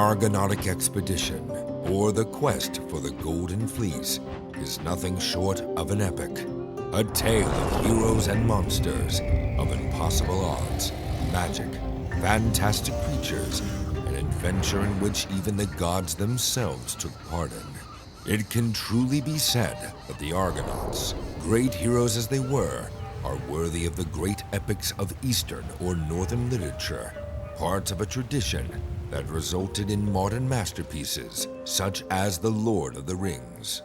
Argonautic expedition, or the quest for the Golden Fleece, is nothing short of an epic. A tale of heroes and monsters, of impossible odds, magic, fantastic creatures, an adventure in which even the gods themselves took part in. It can truly be said that the Argonauts, great heroes as they were, are worthy of the great epics of Eastern or Northern literature, parts of a tradition that resulted in modern masterpieces such as The Lord of the Rings.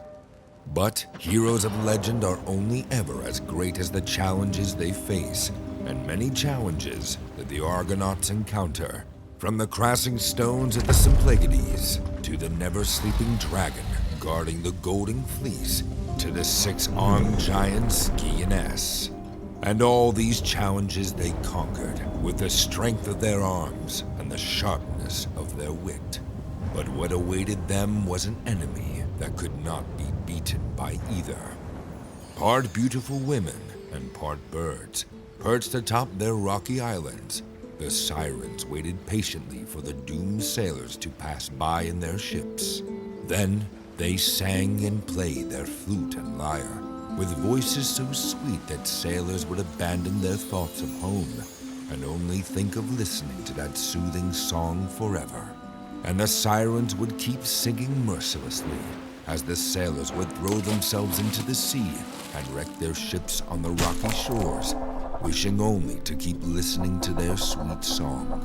But heroes of legend are only ever as great as the challenges they face, and many challenges that the Argonauts encounter, from the crashing stones of the Symplegades to the never-sleeping dragon guarding the Golden Fleece to the six-armed giant Gegenees. And all these challenges they conquered with the strength of their arms and the sharpness of their wit. But what awaited them was an enemy that could not be beaten by either. Part beautiful women and part birds, perched atop their rocky islands, the Sirens waited patiently for the doomed sailors to pass by in their ships. Then they sang and played their flute and lyre, with voices so sweet that sailors would abandon their thoughts of home and only think of listening to that soothing song forever. And the Sirens would keep singing mercilessly as the sailors would throw themselves into the sea and wreck their ships on the rocky shores, wishing only to keep listening to their sweet song.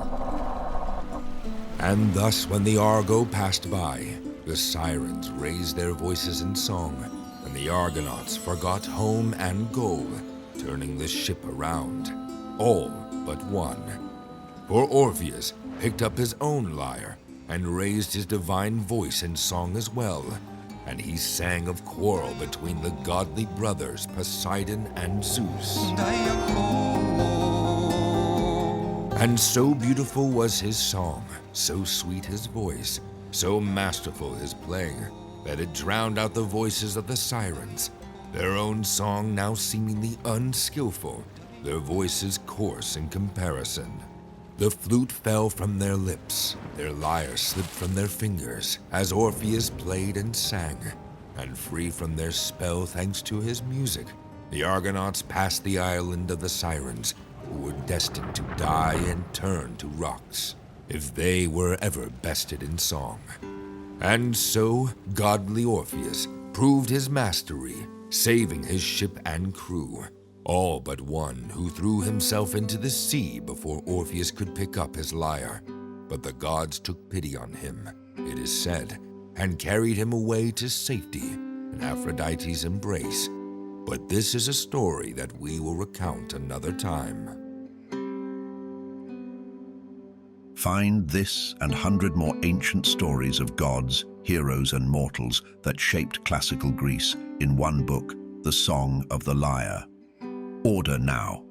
And thus, when the Argo passed by, the Sirens raised their voices in song, and the Argonauts forgot home and goal, turning the ship around, all but one. For Orpheus picked up his own lyre and raised his divine voice in song as well, and he sang of quarrel between the godly brothers Poseidon and Zeus. And so beautiful was his song, so sweet his voice, so masterful his playing, that it drowned out the voices of the Sirens, their own song now seemingly unskillful, their voices coarse in comparison. The flute fell from their lips, their lyre slipped from their fingers as Orpheus played and sang, and free from their spell thanks to his music, the Argonauts passed the island of the Sirens, who were destined to die and turn to rocks if they were ever bested in song. And so, godly Orpheus proved his mastery, saving his ship and crew, all but one who threw himself into the sea before Orpheus could pick up his lyre. But the gods took pity on him, it is said, and carried him away to safety in Aphrodite's embrace. But this is a story that we will recount another time. Find this and 100 more ancient stories of gods, heroes, and mortals that shaped classical Greece in one book, The Song of the Lyre. Order now.